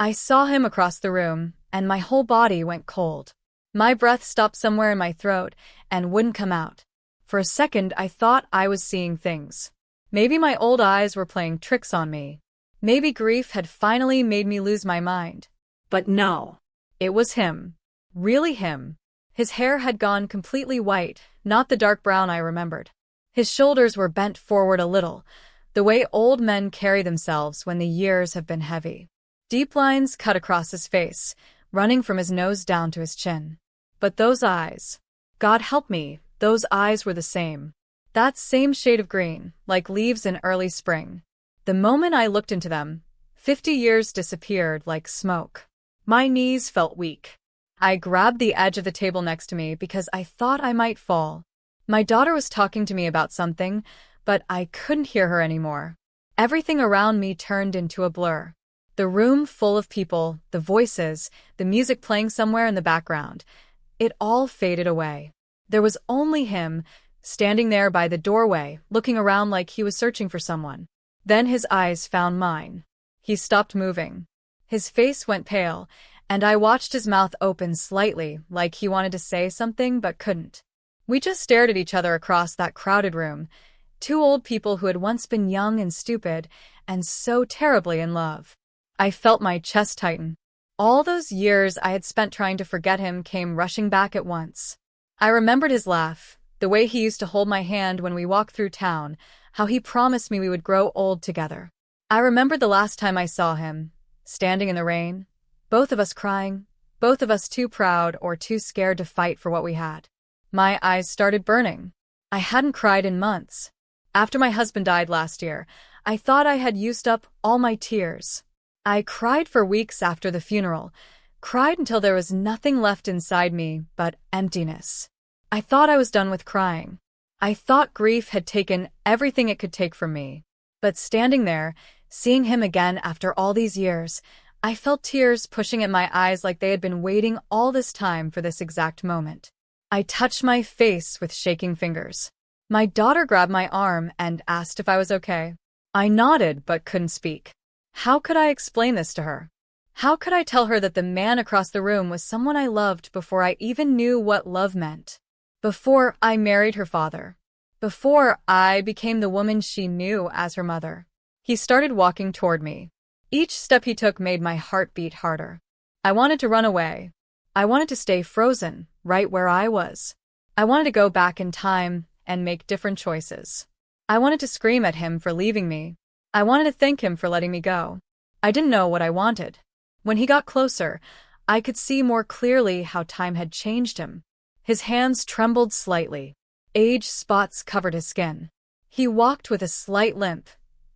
I saw him across the room, and my whole body went cold. My breath stopped somewhere in my throat and wouldn't come out. For a second, I thought I was seeing things. Maybe my old eyes were playing tricks on me. Maybe grief had finally made me lose my mind. But no. It was him. Really him. His hair had gone completely white, not the dark brown I remembered. His shoulders were bent forward a little, the way old men carry themselves when the years have been heavy. Deep lines cut across his face, running from his nose down to his chin. But those eyes. God help me, those eyes were the same. That same shade of green, like leaves in early spring. The moment I looked into them, 50 years disappeared like smoke. My knees felt weak. I grabbed the edge of the table next to me because I thought I might fall. My daughter was talking to me about something, but I couldn't hear her anymore. Everything around me turned into a blur. The room full of people, the voices, the music playing somewhere in the background. It all faded away. There was only him, standing there by the doorway, looking around like he was searching for someone. Then his eyes found mine. He stopped moving. His face went pale, and I watched his mouth open slightly, like he wanted to say something but couldn't. We just stared at each other across that crowded room, two old people who had once been young and stupid, and so terribly in love. I felt my chest tighten. All those years I had spent trying to forget him came rushing back at once. I remembered his laugh, the way he used to hold my hand when we walked through town, how he promised me we would grow old together. I remembered the last time I saw him, standing in the rain, both of us crying, both of us too proud or too scared to fight for what we had. My eyes started burning. I hadn't cried in months. After my husband died last year, I thought I had used up all my tears. I cried for weeks after the funeral, cried until there was nothing left inside me but emptiness. I thought I was done with crying. I thought grief had taken everything it could take from me. But standing there, seeing him again after all these years, I felt tears pushing at my eyes like they had been waiting all this time for this exact moment. I touched my face with shaking fingers. My daughter grabbed my arm and asked if I was okay. I nodded but couldn't speak. How could I explain this to her? How could I tell her that the man across the room was someone I loved before I even knew what love meant? Before I married her father? Before I became the woman she knew as her mother? He started walking toward me. Each step he took made my heart beat harder. I wanted to run away. I wanted to stay frozen, right where I was. I wanted to go back in time and make different choices. I wanted to scream at him for leaving me. I wanted to thank him for letting me go. I didn't know what I wanted. When he got closer, I could see more clearly how time had changed him. His hands trembled slightly. Age spots covered his skin. He walked with a slight limp,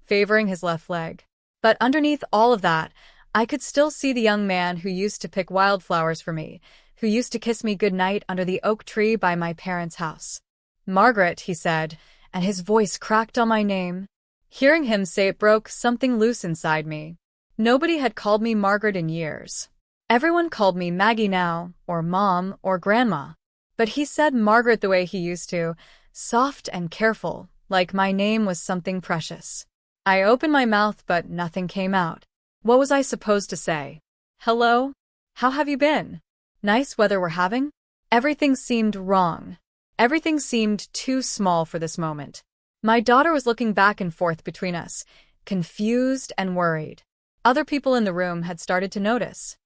favoring his left leg. But underneath all of that, I could still see the young man who used to pick wildflowers for me, who used to kiss me goodnight under the oak tree by my parents' house. "Margaret," he said, and his voice cracked on my name. Hearing him say it broke something loose inside me. Nobody had called me Margaret in years. Everyone called me Maggie now, or Mom, or Grandma. But he said Margaret the way he used to, soft and careful, like my name was something precious. I opened my mouth but nothing came out. What was I supposed to say? Hello? How have you been? Nice weather we're having? Everything seemed wrong. Everything seemed too small for this moment. My daughter was looking back and forth between us, confused and worried. Other people in the room had started to notice.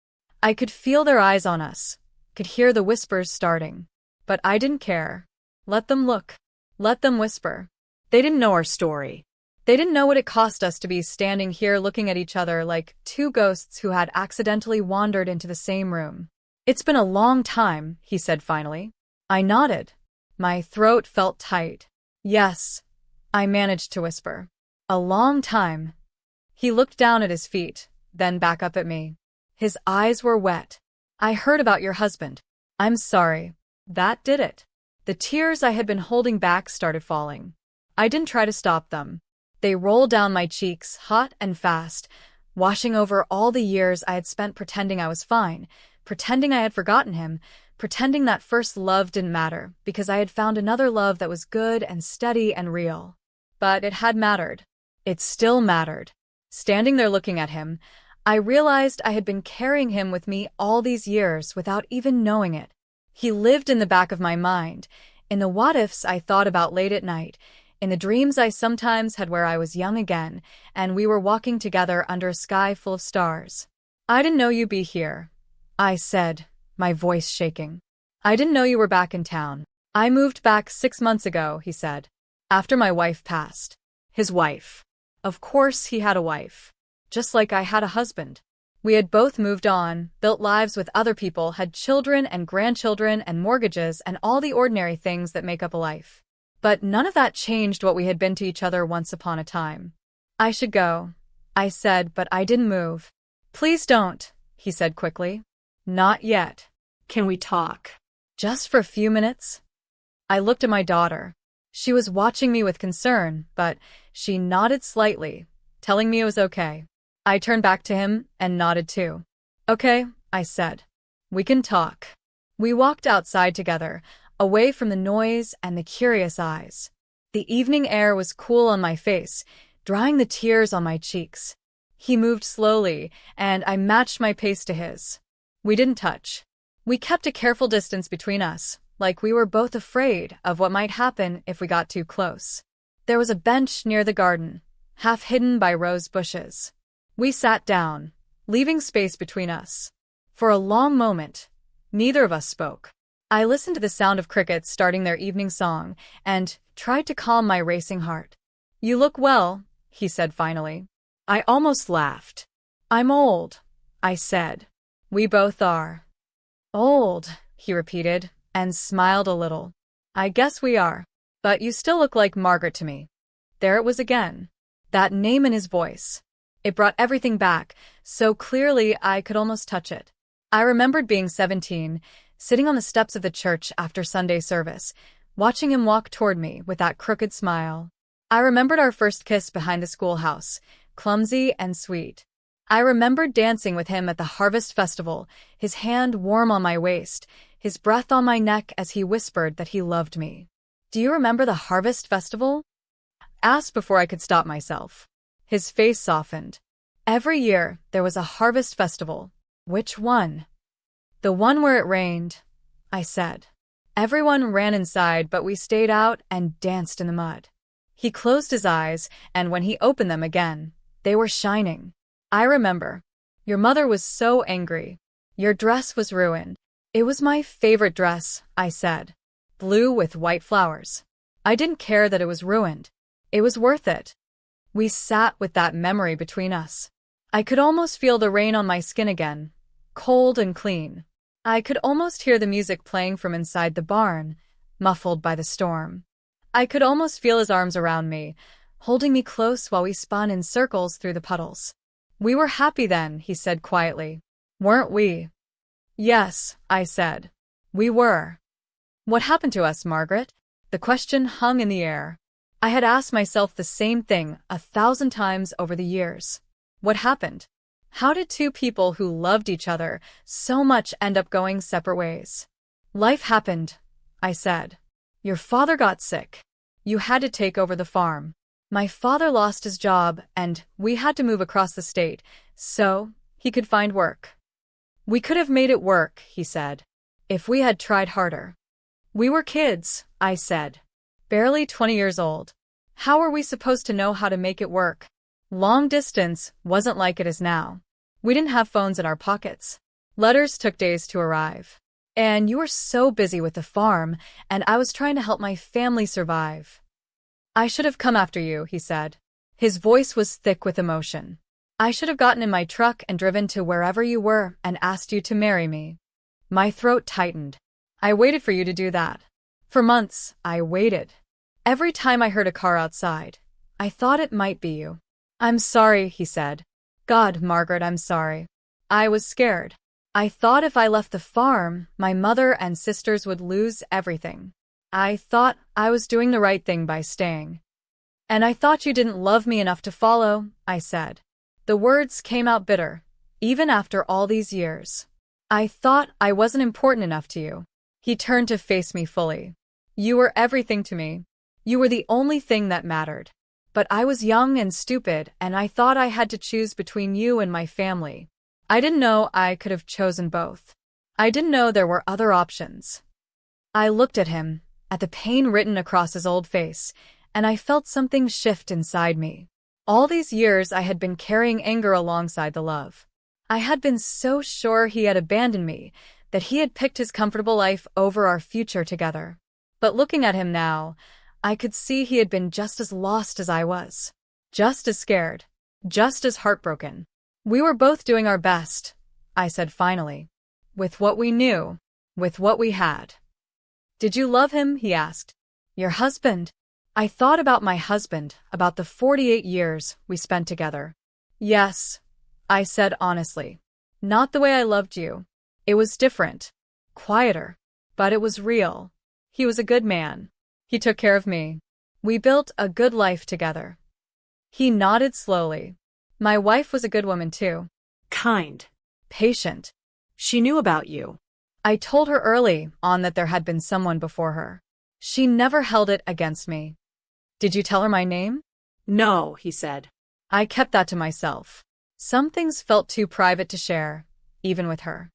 I could feel their eyes on us, could hear the whispers starting. But I didn't care. Let them look. Let them whisper. They didn't know our story. They didn't know what it cost us to be standing here looking at each other like two ghosts who had accidentally wandered into the same room. "It's been a long time," he said finally. I nodded. My throat felt tight. "Yes," I managed to whisper. "A long time." He looked down at his feet, then back up at me. His eyes were wet. "I heard about your husband. I'm sorry. That did it." The tears I had been holding back started falling. I didn't try to stop them. They rolled down my cheeks, hot and fast, washing over all the years I had spent pretending I was fine, pretending I had forgotten him, pretending that first love didn't matter because I had found another love that was good and steady and real. But it had mattered. It still mattered. Standing there looking at him, I realized I had been carrying him with me all these years without even knowing it. He lived in the back of my mind, in the what-ifs I thought about late at night, in the dreams I sometimes had where I was young again, and we were walking together under a sky full of stars. "I didn't know you'd be here," I said, my voice shaking. "I didn't know you were back in town." "I moved back 6 months ago," he said, "after my wife passed." His wife. Of course he had a wife. Just like I had a husband. We had both moved on, built lives with other people, had children and grandchildren and mortgages and all the ordinary things that make up a life. But none of that changed what we had been to each other once upon a time. "I should go," I said, but I didn't move. "Please don't," he said quickly. "Not yet." "Can we talk?" "Just for a few minutes?" I looked at my daughter. She was watching me with concern, but she nodded slightly, telling me it was okay. I turned back to him and nodded too. "Okay," I said. "We can talk." We walked outside together, away from the noise and the curious eyes. The evening air was cool on my face, drying the tears on my cheeks. He moved slowly, and I matched my pace to his. We didn't touch. We kept a careful distance between us, like we were both afraid of what might happen if we got too close. There was a bench near the garden, half hidden by rose bushes. We sat down, leaving space between us. For a long moment, neither of us spoke. I listened to the sound of crickets starting their evening song and tried to calm my racing heart. "You look well," he said finally. I almost laughed. "I'm old," I said. "We both are." "Old," he repeated, and smiled a little. "I guess we are. But you still look like Margaret to me." There it was again. That name in his voice. It brought everything back, so clearly I could almost touch it. I remembered being 17, sitting on the steps of the church after Sunday service, watching him walk toward me with that crooked smile. I remembered our first kiss behind the schoolhouse, clumsy and sweet. I remembered dancing with him at the Harvest Festival, his hand warm on my waist, his breath on my neck as he whispered that he loved me. "Do you remember the Harvest Festival?" Asked before I could stop myself. His face softened. "Every year, there was a harvest festival." "Which one?" "The one where it rained," I said. "Everyone ran inside, but we stayed out and danced in the mud." He closed his eyes, and when he opened them again, they were shining. "I remember. Your mother was so angry. Your dress was ruined." "It was my favorite dress," I said. "Blue with white flowers. I didn't care that it was ruined. It was worth it." We sat with that memory between us. I could almost feel the rain on my skin again, cold and clean. I could almost hear the music playing from inside the barn, muffled by the storm. I could almost feel his arms around me, holding me close while we spun in circles through the puddles. "We were happy then," he said quietly. "Weren't we?" "Yes," I said. "We were." "What happened to us, Margaret?" The question hung in the air. I had asked myself the same thing 1,000 times over the years. What happened? How did two people who loved each other so much end up going separate ways? "Life happened," I said. "Your father got sick. You had to take over the farm. My father lost his job, and we had to move across the state so he could find work. We could have made it work," he said, "if we had tried harder." "We were kids," I said. "Barely 20 years old. How were we supposed to know how to make it work?" Long distance wasn't like it is now. We didn't have phones in our pockets. Letters took days to arrive. And you were so busy with the farm, and I was trying to help my family survive. "I should have come after you," he said. His voice was thick with emotion. "I should have gotten in my truck and driven to wherever you were and asked you to marry me." My throat tightened. "I waited for you to do that. For months, I waited. Every time I heard a car outside, I thought it might be you." "I'm sorry," he said. "God, Margaret, I'm sorry. I was scared. I thought if I left the farm, my mother and sisters would lose everything. I thought I was doing the right thing by staying." "And I thought you didn't love me enough to follow," I said. The words came out bitter, even after all these years. "I thought I wasn't important enough to you." He turned to face me fully. "You were everything to me. You were the only thing that mattered. But I was young and stupid, and I thought I had to choose between you and my family. I didn't know I could have chosen both. I didn't know there were other options. I looked at him, at the pain written across his old face, and I felt something shift inside me. All these years I had been carrying anger alongside the love. I had been so sure he had abandoned me, that he had picked his comfortable life over our future together. But looking at him now, I could see he had been just as lost as I was. Just as scared. Just as heartbroken. We were both doing our best, I said finally. With what we knew. With what we had. Did you love him? He asked. Your husband? I thought about my husband, about the 48 years we spent together. Yes, I said honestly. Not the way I loved you. It was different. Quieter. But it was real. He was a good man. He took care of me. We built a good life together. He nodded slowly. My wife was a good woman too. Kind. Patient. She knew about you. I told her early on that there had been someone before her. She never held it against me. Did you tell her my name? No, he said. I kept that to myself. Some things felt too private to share, even with her.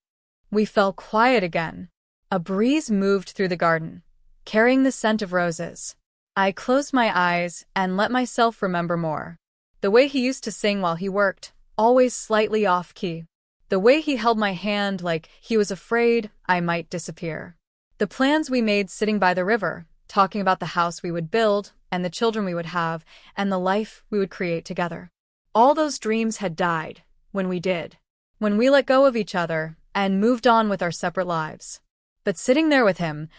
We fell quiet again. A breeze moved through the garden, carrying the scent of roses. I closed my eyes and let myself remember more. The way he used to sing while he worked, always slightly off-key. The way he held my hand like he was afraid I might disappear. The plans we made sitting by the river, talking about the house we would build and the children we would have and the life we would create together. All those dreams had died when we did. When we let go of each other and moved on with our separate lives. But sitting there with him,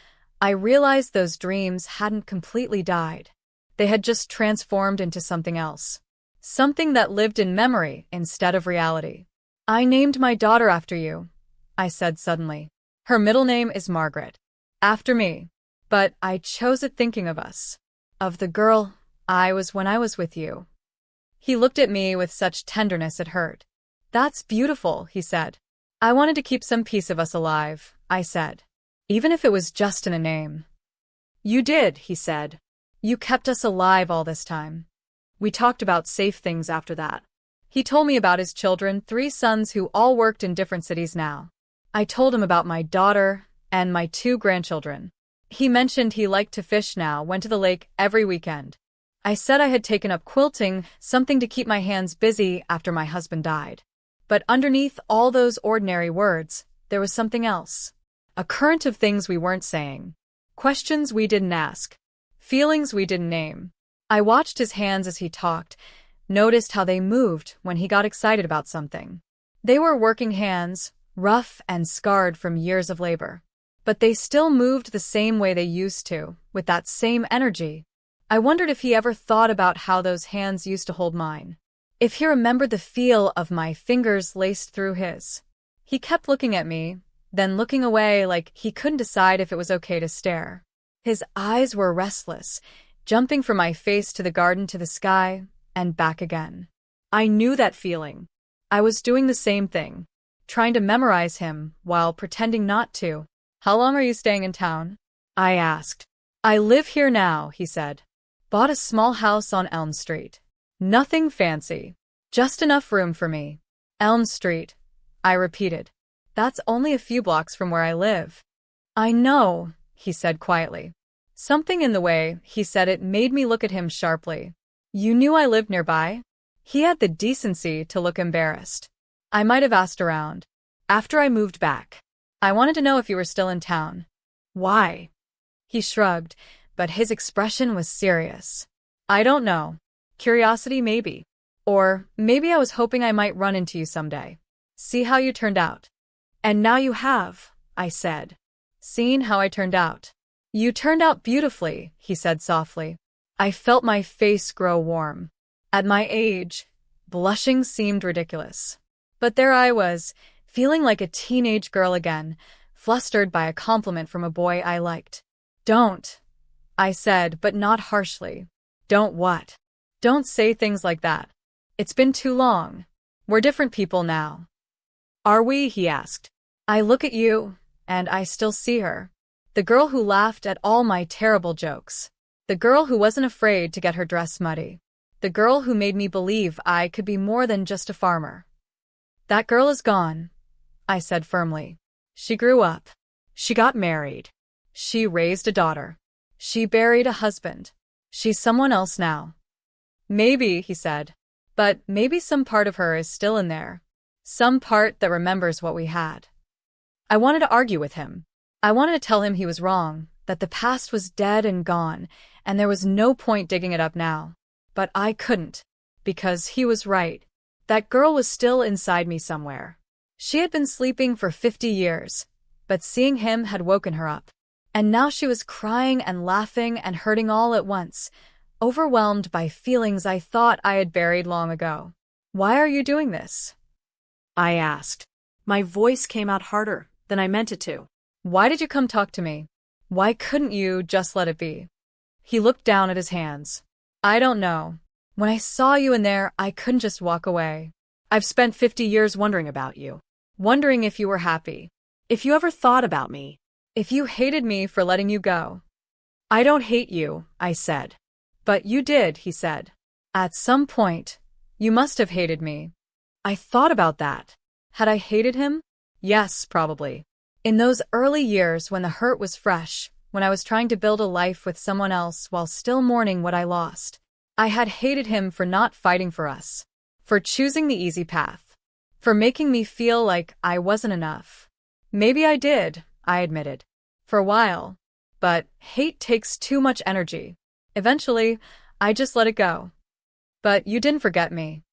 I realized those dreams hadn't completely died. They had just transformed into something else. Something that lived in memory instead of reality. I named my daughter after you, I said suddenly. Her middle name is Margaret. After me. But I chose it thinking of us. Of the girl I was when I was with you. He looked at me with such tenderness it hurt. That's beautiful, he said. I wanted to keep some piece of us alive, I said. Even if it was just in a name. You did, he said. You kept us alive all this time. We talked about safe things after that. He told me about his children, 3 sons who all worked in different cities now. I told him about my daughter and my 2 grandchildren. He mentioned he liked to fish now, went to the lake every weekend. I said I had taken up quilting, something to keep my hands busy after my husband died. But underneath all those ordinary words, there was something else. A current of things we weren't saying. Questions we didn't ask. Feelings we didn't name. I watched his hands as he talked, noticed how they moved when he got excited about something. They were working hands, rough and scarred from years of labor. But they still moved the same way they used to, with that same energy. I wondered if he ever thought about how those hands used to hold mine. If he remembered the feel of my fingers laced through his. He kept looking at me, then looking away like he couldn't decide if it was okay to stare. His eyes were restless, jumping from my face to the garden to the sky, and back again. I knew that feeling. I was doing the same thing, trying to memorize him while pretending not to. How long are you staying in town? I asked. I live here now, he said. Bought a small house on Elm Street. Nothing fancy. Just enough room for me. Elm Street, I repeated. That's only a few blocks from where I live. I know, he said quietly. Something in the way he said it made me look at him sharply. You knew I lived nearby? He had the decency to look embarrassed. I might have asked around. After I moved back. I wanted to know if you were still in town. Why? He shrugged, but his expression was serious. I don't know. Curiosity, maybe. Or maybe I was hoping I might run into you someday. See how you turned out. And now you have, I said. Seen how I turned out. You turned out beautifully, he said softly. I felt my face grow warm. At my age, blushing seemed ridiculous. But there I was, feeling like a teenage girl again, flustered by a compliment from a boy I liked. Don't, I said, but not harshly. Don't what? Don't say things like that. It's been too long. We're different people now. Are we? He asked. I look at you, and I still see her. The girl who laughed at all my terrible jokes. The girl who wasn't afraid to get her dress muddy. The girl who made me believe I could be more than just a farmer. That girl is gone, I said firmly. She grew up. She got married. She raised a daughter. She buried a husband. She's someone else now. Maybe, he said. But maybe some part of her is still in there. Some part that remembers what we had. I wanted to argue with him. I wanted to tell him he was wrong, that the past was dead and gone, and there was no point digging it up now. But I couldn't, because he was right. That girl was still inside me somewhere. She had been sleeping for 50 years, but seeing him had woken her up. And now she was crying and laughing and hurting all at once, overwhelmed by feelings I thought I had buried long ago. Why are you doing this? I asked. My voice came out harder than I meant it to. Why did you come talk to me? Why couldn't you just let it be? He looked down at his hands. I don't know. When I saw you in there, I couldn't just walk away. I've spent 50 years wondering about you. Wondering if you were happy. If you ever thought about me. If you hated me for letting you go. I don't hate you, I said. But you did, he said. At some point, you must have hated me. I thought about that. Had I hated him? Yes, probably. In those early years when the hurt was fresh, when I was trying to build a life with someone else while still mourning what I lost, I had hated him for not fighting for us, for choosing the easy path, for making me feel like I wasn't enough. Maybe I did, I admitted, for a while. But hate takes too much energy. Eventually, I just let it go. But you didn't forget me.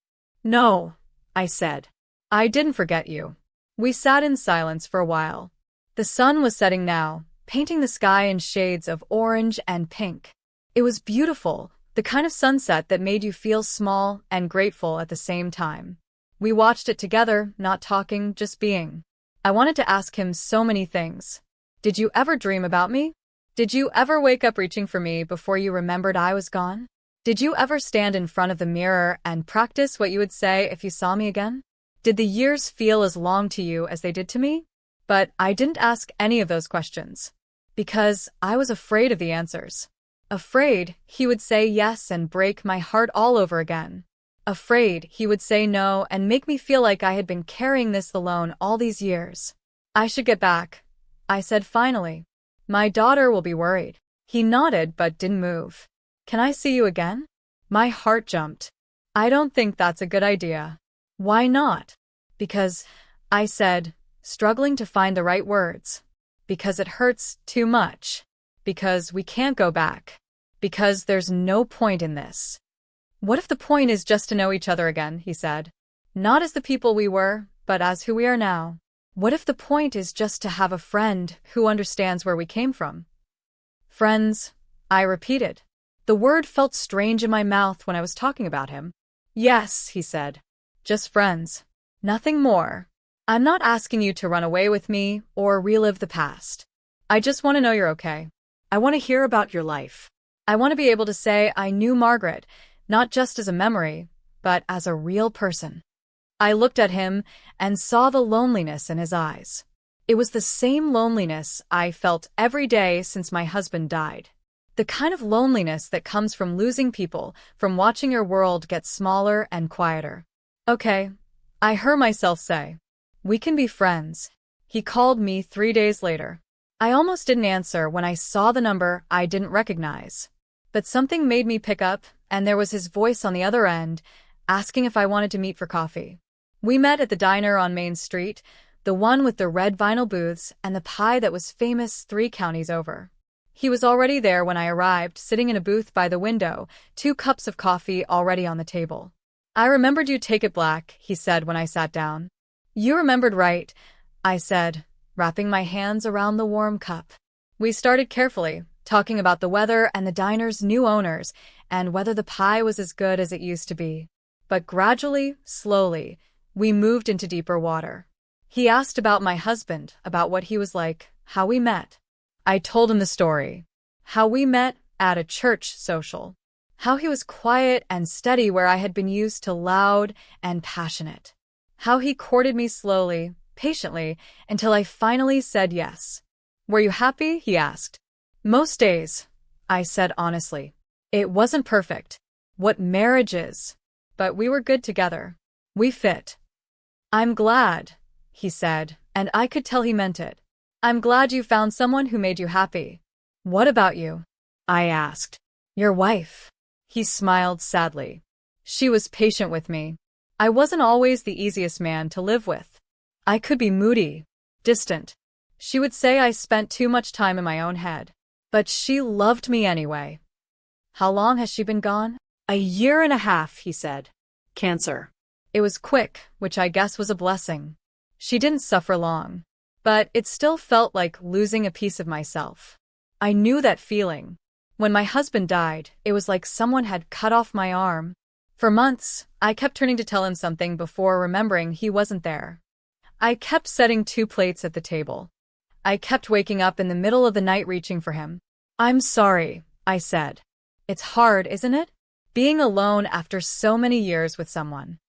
No, I said. I didn't forget you. We sat in silence for a while. The sun was setting now, painting the sky in shades of orange and pink. It was beautiful, the kind of sunset that made you feel small and grateful at the same time. We watched it together, not talking, just being. I wanted to ask him so many things. Did you ever dream about me? Did you ever wake up reaching for me before you remembered I was gone? Did you ever stand in front of the mirror and practice what you would say if you saw me again? Did the years feel as long to you as they did to me? But I didn't ask any of those questions. Because I was afraid of the answers. Afraid he would say yes and break my heart all over again. Afraid he would say no and make me feel like I had been carrying this alone all these years. I should get back, I said finally. My daughter will be worried. He nodded but didn't move. Can I see you again? My heart jumped. I don't think that's a good idea. Why not? Because, I said, struggling to find the right words. Because it hurts too much. Because we can't go back. Because there's no point in this. What if the point is just to know each other again, he said. Not as the people we were, but as who we are now. What if the point is just to have a friend who understands where we came from? Friends, I repeated. The word felt strange in my mouth when I was talking about him. Yes, he said. Just friends. Nothing more. I'm not asking you to run away with me or relive the past. I just want to know you're okay. I want to hear about your life. I want to be able to say I knew Margaret, not just as a memory, but as a real person. I looked at him and saw the loneliness in his eyes. It was the same loneliness I felt every day since my husband died. The kind of loneliness that comes from losing people, from watching your world get smaller and quieter. Okay, I heard myself say. We can be friends. He called me 3 days later. I almost didn't answer when I saw the number I didn't recognize. But something made me pick up, and there was his voice on the other end, asking if I wanted to meet for coffee. We met at the diner on Main Street, the one with the red vinyl booths and the pie that was famous 3 counties over. He was already there when I arrived, sitting in a booth by the window, 2 cups of coffee already on the table. I remembered you take it black, he said when I sat down. You remembered right, I said, wrapping my hands around the warm cup. We started carefully, talking about the weather and the diner's new owners, and whether the pie was as good as it used to be. But gradually, slowly, we moved into deeper water. He asked about my husband, about what he was like, how we met. I told him the story. How we met at a church social. How he was quiet and steady where I had been used to loud and passionate. How he courted me slowly, patiently, until I finally said yes. Were you happy? He asked. Most days, I said honestly. It wasn't perfect. what marriage is. But we were good together. We fit. I'm glad, he said, and I could tell he meant it. I'm glad you found someone who made you happy. What about you? I asked. Your wife. He smiled sadly. She was patient with me. I wasn't always the easiest man to live with. I could be moody, distant. She would say I spent too much time in my own head. But she loved me anyway. How long has she been gone? 1.5 years, he said. Cancer. It was quick, which I guess was a blessing. She didn't suffer long. But it still felt like losing a piece of myself. I knew that feeling. When my husband died, it was like someone had cut off my arm. For months, I kept turning to tell him something before remembering he wasn't there. I kept setting 2 plates at the table. I kept waking up in the middle of the night reaching for him. I'm sorry, I said. It's hard, isn't it? Being alone after so many years with someone.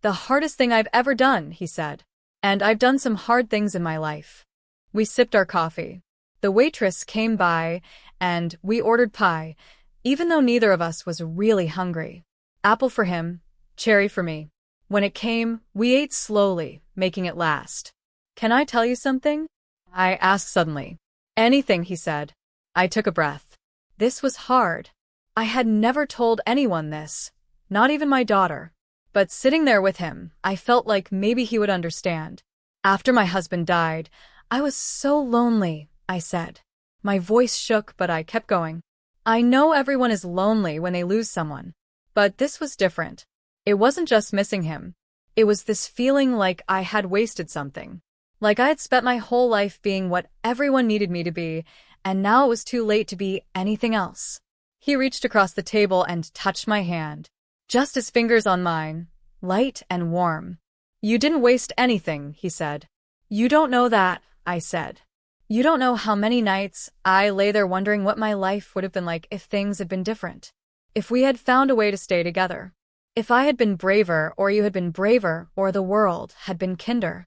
The hardest thing I've ever done, he said. And I've done some hard things in my life. We sipped our coffee. The waitress came by, and we ordered pie, even though neither of us was really hungry. Apple for him, cherry for me. When it came, we ate slowly, making it last. Can I tell you something? I asked suddenly. Anything, he said. I took a breath. This was hard. I had never told anyone this, not even my daughter. But sitting there with him, I felt like maybe he would understand. After my husband died, I was so lonely, I said. My voice shook, but I kept going. I know everyone is lonely when they lose someone. But this was different. It wasn't just missing him. It was this feeling like I had wasted something. Like I had spent my whole life being what everyone needed me to be, and now it was too late to be anything else. He reached across the table and touched my hand. Just his fingers on mine, light and warm. You didn't waste anything, he said. You don't know that, I said. You don't know how many nights I lay there wondering what my life would have been like if things had been different. If we had found a way to stay together. If I had been braver, or you had been braver, or the world had been kinder.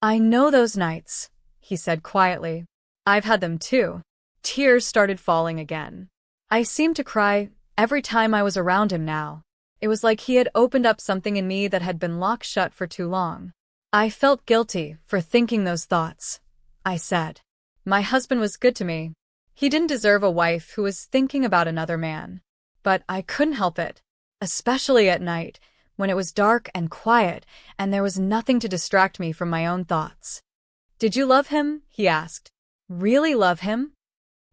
I know those nights, he said quietly. I've had them too. Tears started falling again. I seemed to cry every time I was around him now. It was like he had opened up something in me that had been locked shut for too long. I felt guilty for thinking those thoughts. I said. My husband was good to me. He didn't deserve a wife who was thinking about another man. But I couldn't help it. Especially at night, when it was dark and quiet, and there was nothing to distract me from my own thoughts. Did you love him? He asked. Really love him?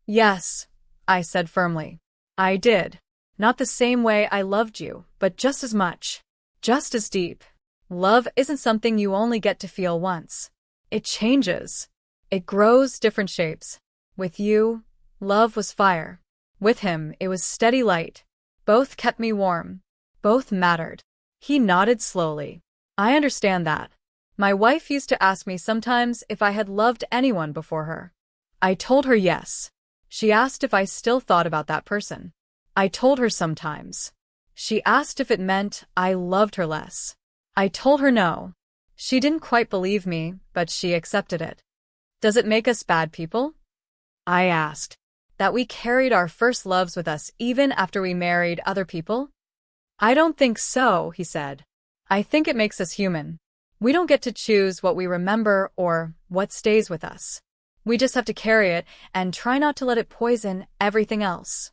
Yes, I said firmly. I did. Not the same way I loved you, but just as much. Just as deep. Love isn't something you only get to feel once. It changes. It grows different shapes. With you, love was fire. With him, it was steady light. Both kept me warm. Both mattered. He nodded slowly. I understand that. My wife used to ask me sometimes if I had loved anyone before her. I told her yes. She asked if I still thought about that person. I told her sometimes. She asked if it meant I loved her less. I told her no. She didn't quite believe me, but she accepted it. Does it make us bad people? I asked. That we carried our first loves with us even after we married other people? I don't think so, he said. I think it makes us human. We don't get to choose what we remember or what stays with us. We just have to carry it and try not to let it poison everything else.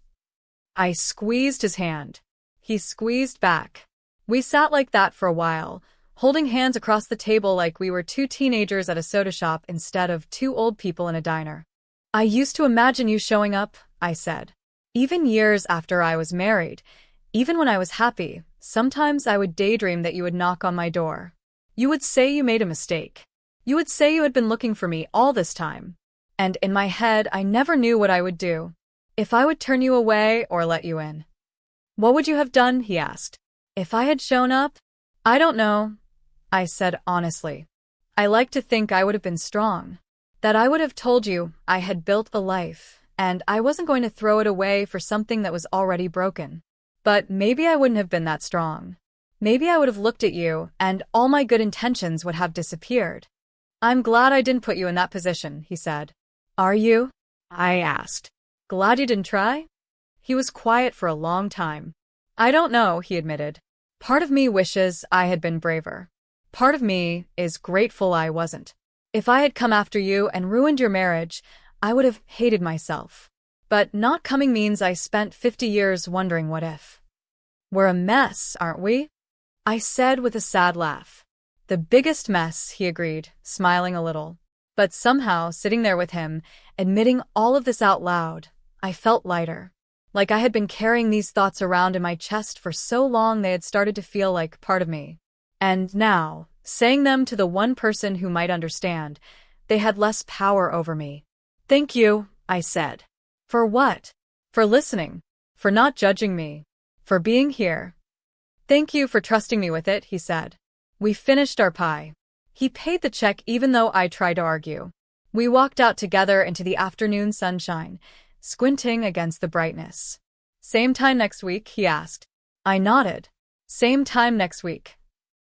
I squeezed his hand. He squeezed back. We sat like that for a while, holding hands across the table like we were 2 teenagers at a soda shop instead of 2 old people in a diner. I used to imagine you showing up, I said. Even years after I was married, even when I was happy, sometimes I would daydream that you would knock on my door. You would say you made a mistake. You would say you had been looking for me all this time. And in my head, I never knew what I would do. If I would turn you away or let you in. What would you have done? He asked. If I had shown up? I don't know, I said honestly. I like to think I would have been strong. That I would have told you I had built a life, and I wasn't going to throw it away for something that was already broken. But maybe I wouldn't have been that strong. Maybe I would have looked at you, and all my good intentions would have disappeared. I'm glad I didn't put you in that position, he said. Are you? I asked. Glad you didn't try? He was quiet for a long time. I don't know, he admitted. Part of me wishes I had been braver. Part of me is grateful I wasn't. If I had come after you and ruined your marriage, I would have hated myself. But not coming means I spent 50 years wondering what if. We're a mess, aren't we? I said with a sad laugh. The biggest mess, he agreed, smiling a little. But somehow, sitting there with him, admitting all of this out loud, I felt lighter. Like I had been carrying these thoughts around in my chest for so long they had started to feel like part of me. And now, saying them to the one person who might understand, they had less power over me. Thank you, I said. For what? For listening. For not judging me. For being here. Thank you for trusting me with it, he said. We finished our pie. He paid the check even though I tried to argue. We walked out together into the afternoon sunshine, squinting against the brightness. Same time next week, he asked. I nodded. Same time next week.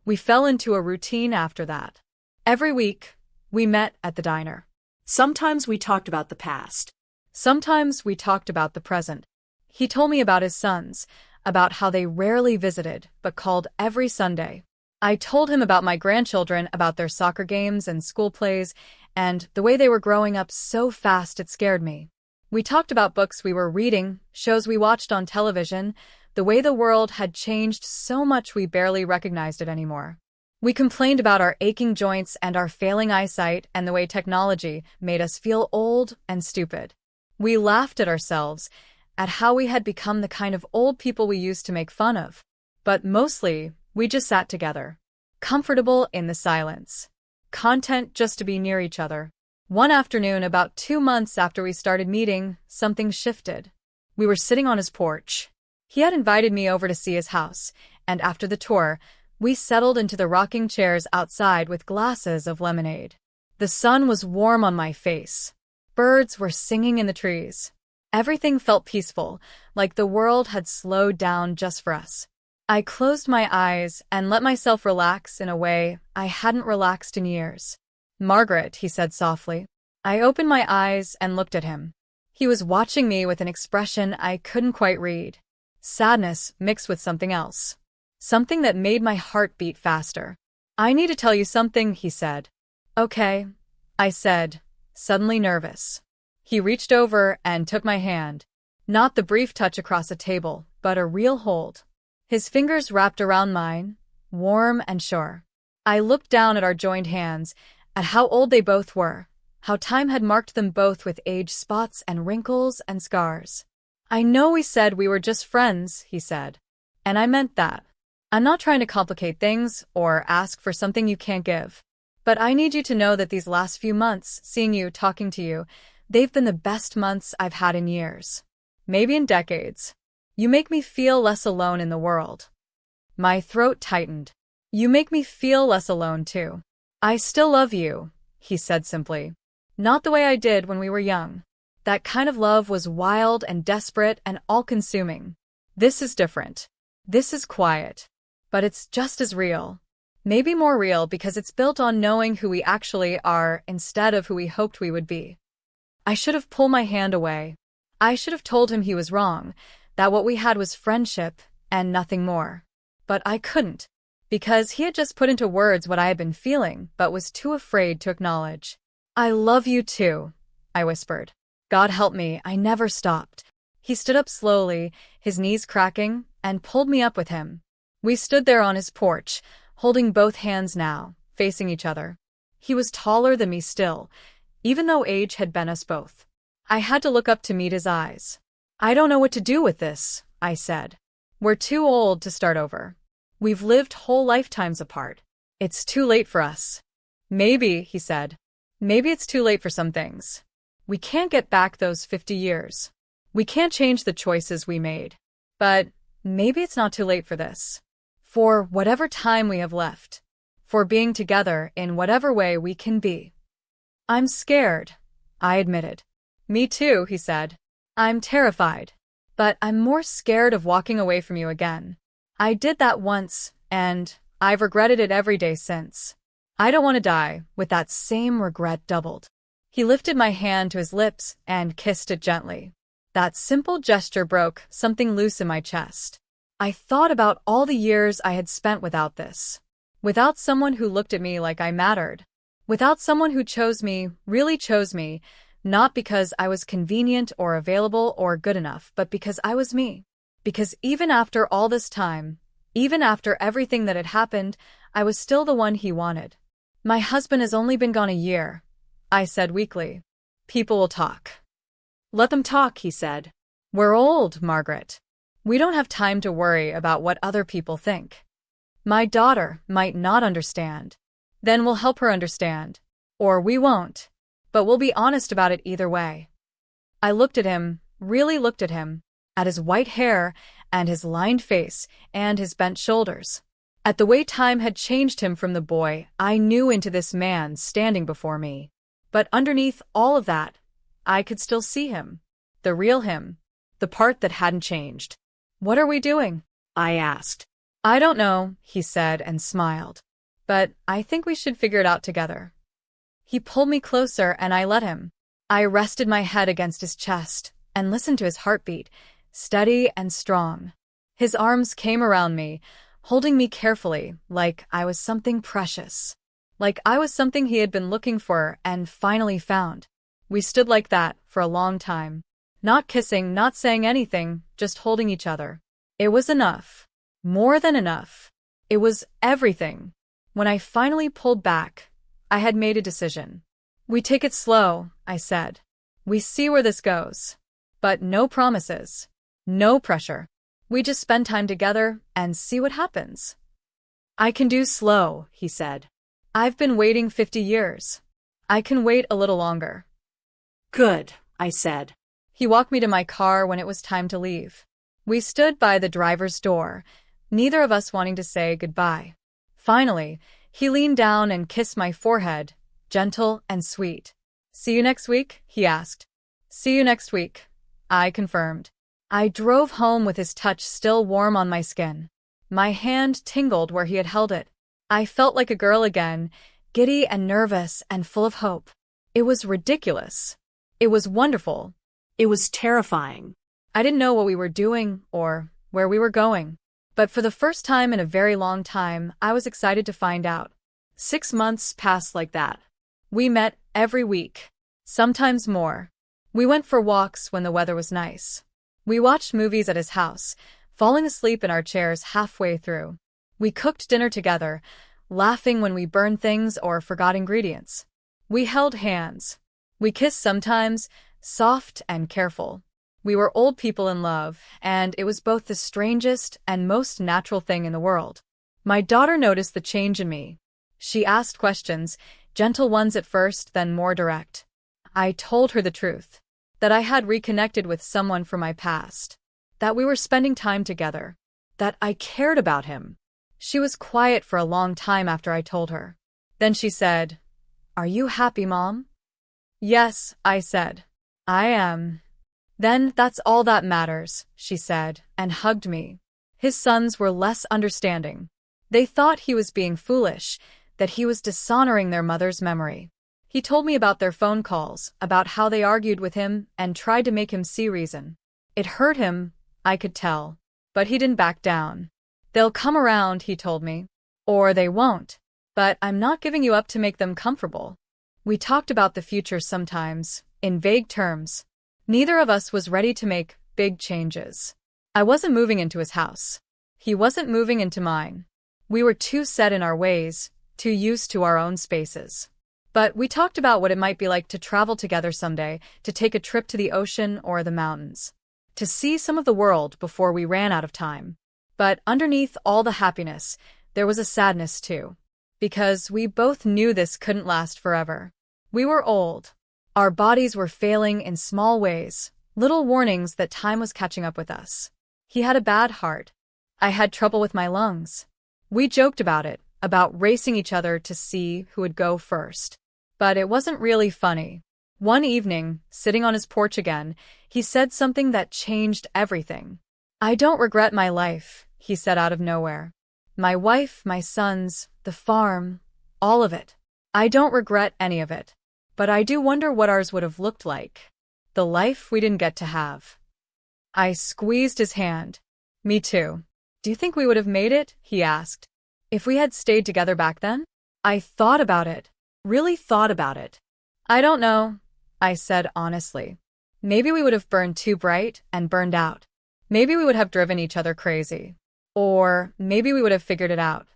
We fell into a routine after that. Every week, we met at the diner. Sometimes we talked about the past. Sometimes we talked about the present. He told me about his sons, about how they rarely visited, but called every Sunday. I told him about my grandchildren, about their soccer games and school plays, and the way they were growing up so fast it scared me. We talked about books we were reading, shows we watched on television, the way the world had changed so much we barely recognized it anymore. We complained about our aching joints and our failing eyesight and the way technology made us feel old and stupid. We laughed at ourselves, at how we had become the kind of old people we used to make fun of. But mostly, we just sat together, comfortable in the silence, content just to be near each other. One afternoon, about 2 months after we started meeting, something shifted. We were sitting on his porch. He had invited me over to see his house, and after the tour, we settled into the rocking chairs outside with glasses of lemonade. The sun was warm on my face. Birds were singing in the trees. Everything felt peaceful, like the world had slowed down just for us. I closed my eyes and let myself relax in a way I hadn't relaxed in years. Margaret, he said softly. I opened my eyes and looked at him. He was watching me with an expression I couldn't quite read. Sadness mixed with something else. Something that made my heart beat faster. I need to tell you something, he said. Okay, I said, suddenly nervous. He reached over and took my hand. Not the brief touch across a table, but a real hold. His fingers wrapped around mine, warm and sure. I looked down at our joined hands, at how old they both were, how time had marked them both with age spots and wrinkles and scars. I know we said we were just friends, he said. And I meant that. I'm not trying to complicate things or ask for something you can't give. But I need you to know that these last few months, seeing you, talking to you, they've been the best months I've had in years. Maybe in decades. You make me feel less alone in the world. My throat tightened. You make me feel less alone too. I still love you, he said simply. Not the way I did when we were young. That kind of love was wild and desperate and all-consuming. This is different. This is quiet. But it's just as real. Maybe more real because it's built on knowing who we actually are instead of who we hoped we would be. I should have pulled my hand away. I should have told him he was wrong, that what we had was friendship and nothing more. But I couldn't, because he had just put into words what I had been feeling but was too afraid to acknowledge. I love you too, I whispered. God help me, I never stopped. He stood up slowly, his knees cracking, and pulled me up with him. We stood there on his porch, holding both hands now, facing each other. He was taller than me still, even though age had bent us both. I had to look up to meet his eyes. I don't know what to do with this, I said. We're too old to start over. We've lived whole lifetimes apart. It's too late for us. Maybe, he said. Maybe it's too late for some things. We can't get back those 50 years. We can't change the choices we made. But maybe it's not too late for this. For whatever time we have left. For being together in whatever way we can be. I'm scared, I admitted. Me too, he said. I'm terrified. But I'm more scared of walking away from you again. I did that once, and I've regretted it every day since. I don't want to die with that same regret doubled. He lifted my hand to his lips and kissed it gently. That simple gesture broke something loose in my chest. I thought about all the years I had spent without this. Without someone who looked at me like I mattered. Without someone who chose me, really chose me, not because I was convenient or available or good enough, but because I was me. Because even after all this time, even after everything that had happened, I was still the one he wanted. My husband has only been gone a year, I said weakly. People will talk. Let them talk, he said. We're old, Margaret. We don't have time to worry about what other people think. My daughter might not understand. Then we'll help her understand. Or we won't. But we'll be honest about it either way. I looked at him, really looked at him, at his white hair and his lined face and his bent shoulders. At the way time had changed him from the boy I knew into this man standing before me. But underneath all of that, I could still see him. The real him. The part that hadn't changed. What are we doing? I asked. I don't know, he said and smiled. But I think we should figure it out together. He pulled me closer and I let him. I rested my head against his chest and listened to his heartbeat, steady and strong. His arms came around me, holding me carefully, like I was something precious. Like I was something he had been looking for and finally found. We stood like that for a long time. Not kissing, not saying anything, just holding each other. It was enough. More than enough. It was everything. When I finally pulled back, I had made a decision. We take it slow, I said. We see where this goes. But no promises. No pressure. We just spend time together and see what happens. I can do slow, he said. I've been waiting 50 years. I can wait a little longer. Good, I said. He walked me to my car when it was time to leave. We stood by the driver's door, neither of us wanting to say goodbye. Finally, he leaned down and kissed my forehead, gentle and sweet. See you next week? He asked. See you next week, I confirmed. I drove home with his touch still warm on my skin. My hand tingled where he had held it. I felt like a girl again, giddy and nervous and full of hope. It was ridiculous. It was wonderful. It was terrifying. I didn't know what we were doing or where we were going. But for the first time in a very long time, I was excited to find out. 6 months passed like that. We met every week, sometimes more. We went for walks when the weather was nice. We watched movies at his house, falling asleep in our chairs halfway through. We cooked dinner together, laughing when we burned things or forgot ingredients. We held hands. We kissed sometimes, soft and careful. We were old people in love, and it was both the strangest and most natural thing in the world. My daughter noticed the change in me. She asked questions, gentle ones at first, then more direct. I told her the truth, that I had reconnected with someone from my past, that we were spending time together, that I cared about him. She was quiet for a long time after I told her. Then she said, "Are you happy, Mom?" "Yes," I said. "I am." "Then that's all that matters," she said, and hugged me. His sons were less understanding. They thought he was being foolish, that he was dishonoring their mother's memory. He told me about their phone calls, about how they argued with him and tried to make him see reason. It hurt him, I could tell, but he didn't back down. "They'll come around," he told me. "Or they won't. But I'm not giving you up to make them comfortable." We talked about the future sometimes, in vague terms. Neither of us was ready to make big changes. I wasn't moving into his house. He wasn't moving into mine. We were too set in our ways, too used to our own spaces. But we talked about what it might be like to travel together someday, to take a trip to the ocean or the mountains, to see some of the world before we ran out of time. But underneath all the happiness, there was a sadness too. Because we both knew this couldn't last forever. We were old. Our bodies were failing in small ways, little warnings that time was catching up with us. He had a bad heart. I had trouble with my lungs. We joked about it, about racing each other to see who would go first. But it wasn't really funny. One evening, sitting on his porch again, he said something that changed everything. "I don't regret my life," he said out of nowhere. "My wife, my sons, the farm, all of it. I don't regret any of it. But I do wonder what ours would have looked like. The life we didn't get to have." I squeezed his hand. Me too. Do you think we would have made it? He asked. If we had stayed together back then? I thought about it. Really thought about it. I don't know, I said honestly. Maybe we would have burned too bright and burned out. Maybe we would have driven each other crazy. Or maybe we would have figured it out.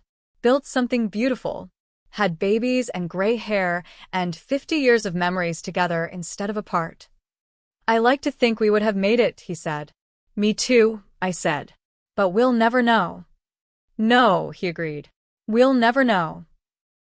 Built something beautiful. Had babies and gray hair and 50 years of memories together instead of apart. I like to think we would have made it, he said. Me too, I said. But we'll never know. No, he agreed. We'll never know.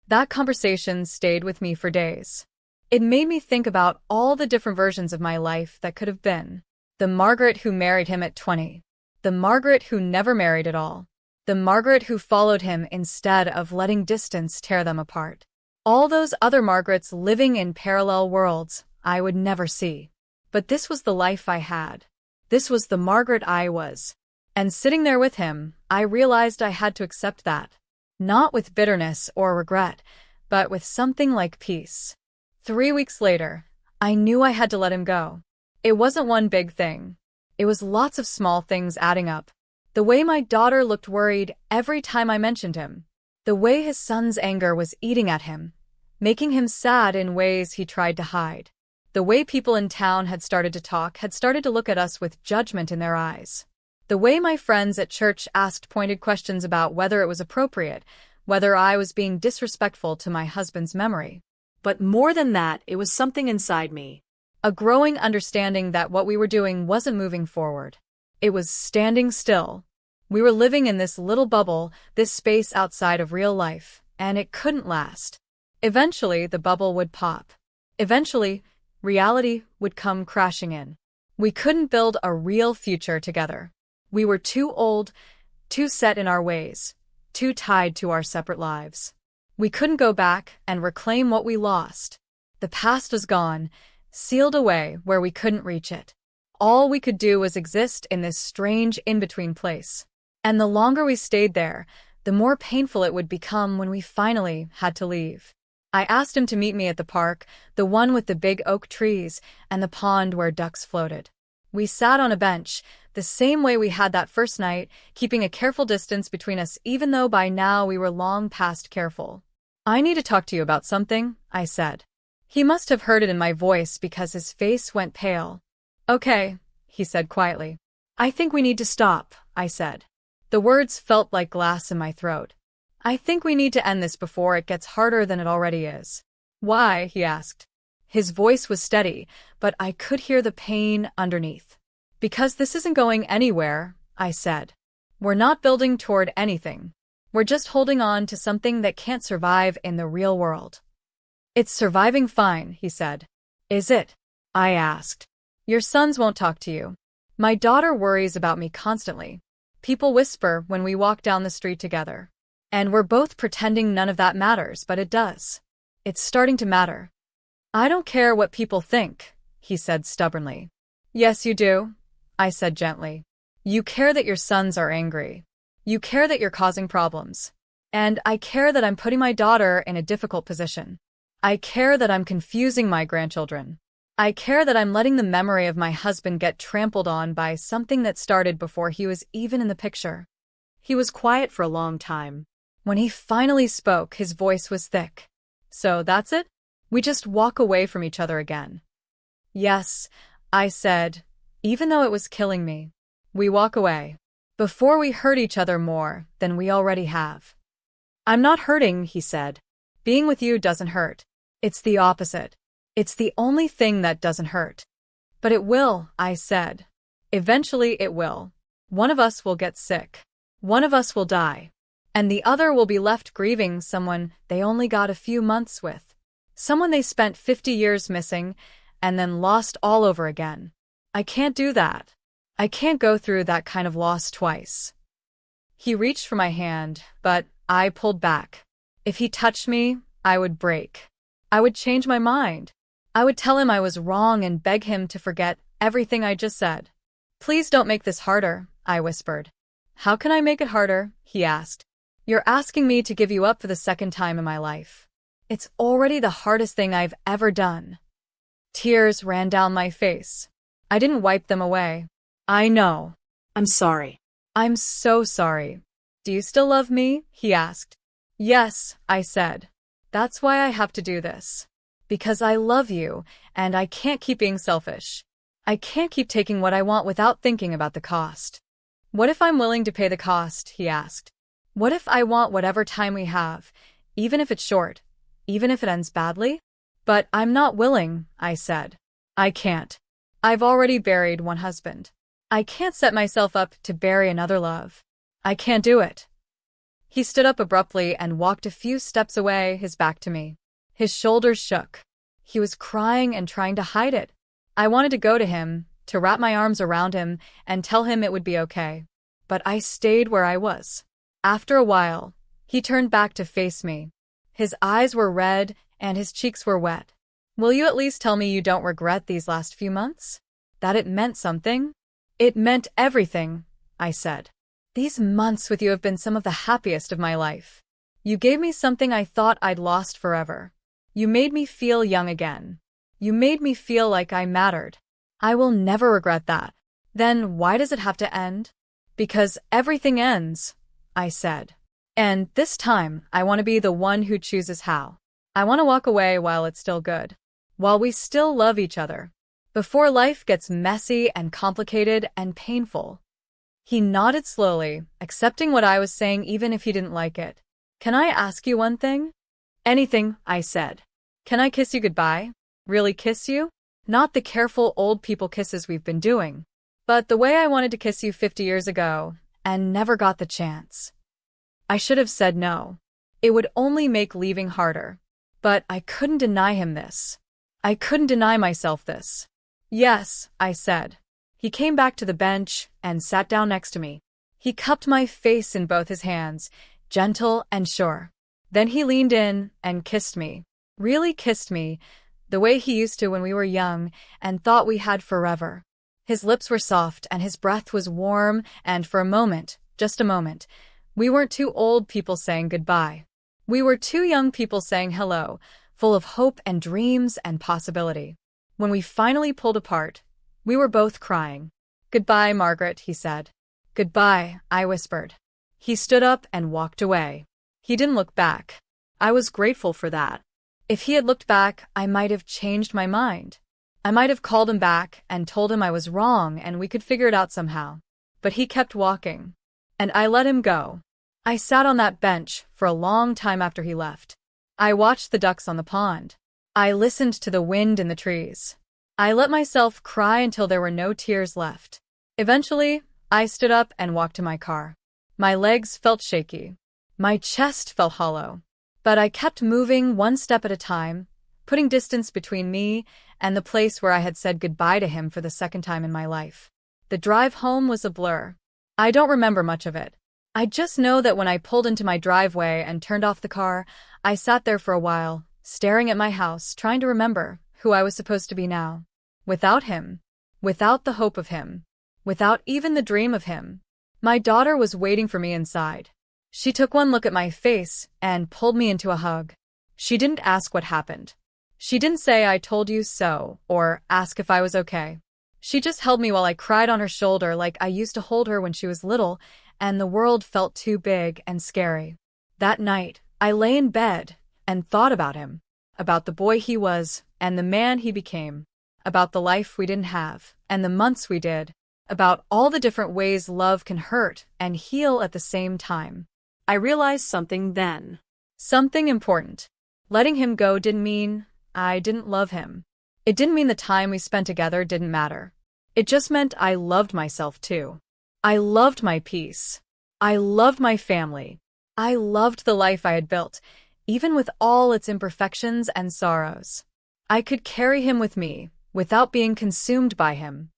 That conversation stayed with me for days. It made me think about all the different versions of my life that could have been. The Margaret who married him at 20. The Margaret who never married at all. The Margaret who followed him instead of letting distance tear them apart. All those other Margarets living in parallel worlds I would never see. But this was the life I had. This was the Margaret I was. And sitting there with him, I realized I had to accept that. Not with bitterness or regret, but with something like peace. 3 weeks later, I knew I had to let him go. It wasn't one big thing. It was lots of small things adding up. The way my daughter looked worried every time I mentioned him. The way his son's anger was eating at him, making him sad in ways he tried to hide. The way people in town had started to talk, had started to look at us with judgment in their eyes. The way my friends at church asked pointed questions about whether it was appropriate, whether I was being disrespectful to my husband's memory. But more than that, it was something inside me. A growing understanding that what we were doing wasn't moving forward. It was standing still. We were living in this little bubble, this space outside of real life, and it couldn't last. Eventually, the bubble would pop. Eventually, reality would come crashing in. We couldn't build a real future together. We were too old, too set in our ways, too tied to our separate lives. We couldn't go back and reclaim what we lost. The past was gone, sealed away where we couldn't reach it. All we could do was exist in this strange in-between place. And the longer we stayed there, the more painful it would become when we finally had to leave. I asked him to meet me at the park, the one with the big oak trees and the pond where ducks floated. We sat on a bench, the same way we had that first night, keeping a careful distance between us even though by now we were long past careful. I need to talk to you about something, I said. He must have heard it in my voice because his face went pale. Okay, he said quietly. I think we need to stop, I said. The words felt like glass in my throat. I think we need to end this before it gets harder than it already is. Why? He asked. His voice was steady, but I could hear the pain underneath. Because this isn't going anywhere, I said. We're not building toward anything. We're just holding on to something that can't survive in the real world. It's surviving fine, he said. Is it? I asked. Your sons won't talk to you. My daughter worries about me constantly. People whisper when we walk down the street together. And we're both pretending none of that matters, but it does. It's starting to matter. I don't care what people think, he said stubbornly. Yes, you do, I said gently. You care that your sons are angry. You care that you're causing problems. And I care that I'm putting my daughter in a difficult position. I care that I'm confusing my grandchildren. I care that I'm letting the memory of my husband get trampled on by something that started before he was even in the picture. He was quiet for a long time. When he finally spoke, his voice was thick. So that's it? We just walk away from each other again. Yes, I said, even though it was killing me. We walk away. Before we hurt each other more than we already have. I'm not hurting, he said. Being with you doesn't hurt. It's the opposite. It's the only thing that doesn't hurt. But it will, I said. Eventually it will. One of us will get sick. One of us will die. And the other will be left grieving someone they only got a few months with. Someone they spent 50 years missing and then lost all over again. I can't do that. I can't go through that kind of loss twice. He reached for my hand, but I pulled back. If he touched me, I would break. I would change my mind. I would tell him I was wrong and beg him to forget everything I just said. Please don't make this harder, I whispered. How can I make it harder? He asked. You're asking me to give you up for the second time in my life. It's already the hardest thing I've ever done. Tears ran down my face. I didn't wipe them away. I know. I'm sorry. I'm so sorry. Do you still love me? He asked. Yes, I said. That's why I have to do this. Because I love you, and I can't keep being selfish. I can't keep taking what I want without thinking about the cost. What if I'm willing to pay the cost? He asked. What if I want whatever time we have, even if it's short, even if it ends badly? But I'm not willing, I said. I can't. I've already buried one husband. I can't set myself up to bury another love. I can't do it. He stood up abruptly and walked a few steps away, his back to me. His shoulders shook. He was crying and trying to hide it. I wanted to go to him, to wrap my arms around him and tell him it would be okay. But I stayed where I was. After a while, he turned back to face me. His eyes were red and his cheeks were wet. Will you at least tell me you don't regret these last few months? That it meant something? It meant everything, I said. These months with you have been some of the happiest of my life. You gave me something I thought I'd lost forever. You made me feel young again. You made me feel like I mattered. I will never regret that. Then why does it have to end? Because everything ends, I said. And this time, I want to be the one who chooses how. I want to walk away while it's still good. While we still love each other. Before life gets messy and complicated and painful. He nodded slowly, accepting what I was saying even if he didn't like it. Can I ask you one thing? Anything, I said. Can I kiss you goodbye? Really kiss you? Not the careful old people kisses we've been doing. But the way I wanted to kiss you 50 years ago, and never got the chance. I should have said no. It would only make leaving harder. But I couldn't deny him this. I couldn't deny myself this. Yes, I said. He came back to the bench and sat down next to me. He cupped my face in both his hands, gentle and sure. Then he leaned in and kissed me. Really kissed me, the way he used to when we were young and thought we had forever. His lips were soft and his breath was warm, and for a moment, just a moment, we weren't two old people saying goodbye. We were two young people saying hello, full of hope and dreams and possibility. When we finally pulled apart, we were both crying. Goodbye, Margaret, he said. Goodbye, I whispered. He stood up and walked away. He didn't look back. I was grateful for that. If he had looked back, I might have changed my mind. I might have called him back and told him I was wrong and we could figure it out somehow. But he kept walking. And I let him go. I sat on that bench for a long time after he left. I watched the ducks on the pond. I listened to the wind in the trees. I let myself cry until there were no tears left. Eventually, I stood up and walked to my car. My legs felt shaky. My chest felt hollow. But I kept moving one step at a time, putting distance between me and the place where I had said goodbye to him for the second time in my life. The drive home was a blur. I don't remember much of it. I just know that when I pulled into my driveway and turned off the car, I sat there for a while, staring at my house, trying to remember who I was supposed to be now. Without him. Without the hope of him. Without even the dream of him. My daughter was waiting for me inside. She took one look at my face and pulled me into a hug. She didn't ask what happened. She didn't say I told you so or ask if I was okay. She just held me while I cried on her shoulder like I used to hold her when she was little and the world felt too big and scary. That night, I lay in bed and thought about him, about the boy he was and the man he became, about the life we didn't have and the months we did, about all the different ways love can hurt and heal at the same time. I realized something then. Something important. Letting him go didn't mean I didn't love him. It didn't mean the time we spent together didn't matter. It just meant I loved myself too. I loved my peace. I loved my family. I loved the life I had built, even with all its imperfections and sorrows. I could carry him with me, without being consumed by him.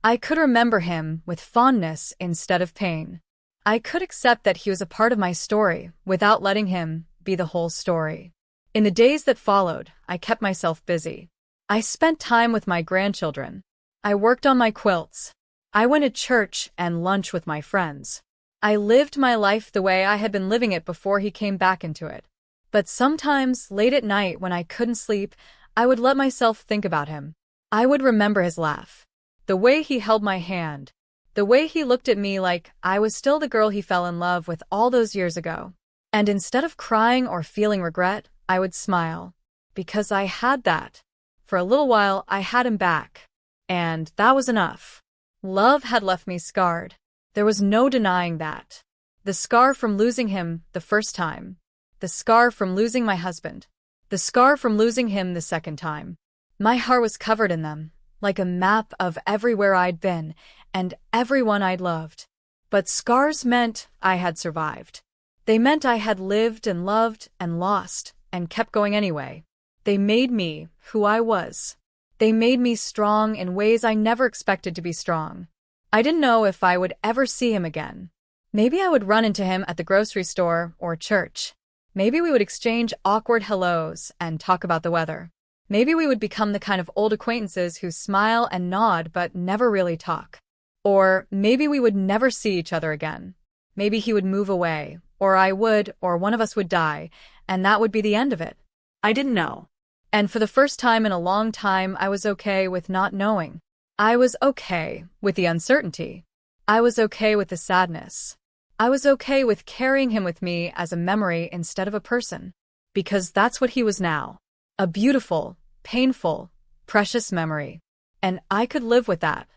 I could remember him with fondness instead of pain. I could accept that he was a part of my story without letting him be the whole story. In the days that followed, I kept myself busy. I spent time with my grandchildren. I worked on my quilts. I went to church and lunch with my friends. I lived my life the way I had been living it before he came back into it. But sometimes, late at night when I couldn't sleep, I would let myself think about him. I would remember his laugh. The way he held my hand. The way he looked at me like I was still the girl he fell in love with all those years ago. And instead of crying or feeling regret, I would smile. Because I had that. For a little while, I had him back. And that was enough. Love had left me scarred. There was no denying that. The scar from losing him the first time. The scar from losing my husband. The scar from losing him the second time. My heart was covered in them, like a map of everywhere I'd been and everyone I'd loved. But scars meant I had survived. They meant I had lived and loved and lost and kept going anyway. They made me who I was. They made me strong in ways I never expected to be strong. I didn't know if I would ever see him again. Maybe I would run into him at the grocery store or church. Maybe we would exchange awkward hellos and talk about the weather. Maybe we would become the kind of old acquaintances who smile and nod but never really talk. Or maybe we would never see each other again. Maybe he would move away, or I would, or one of us would die, and that would be the end of it. I didn't know. And for the first time in a long time, I was okay with not knowing. I was okay with the uncertainty. I was okay with the sadness. I was okay with carrying him with me as a memory instead of a person. Because that's what he was now. A beautiful, painful, precious memory. And I could live with that.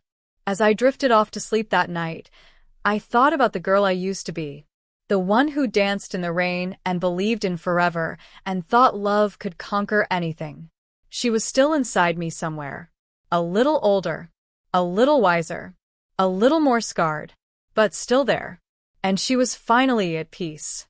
As I drifted off to sleep that night, I thought about the girl I used to be. The one who danced in the rain and believed in forever and thought love could conquer anything. She was still inside me somewhere. A little older. A little wiser. A little more scarred. But still there. And she was finally at peace.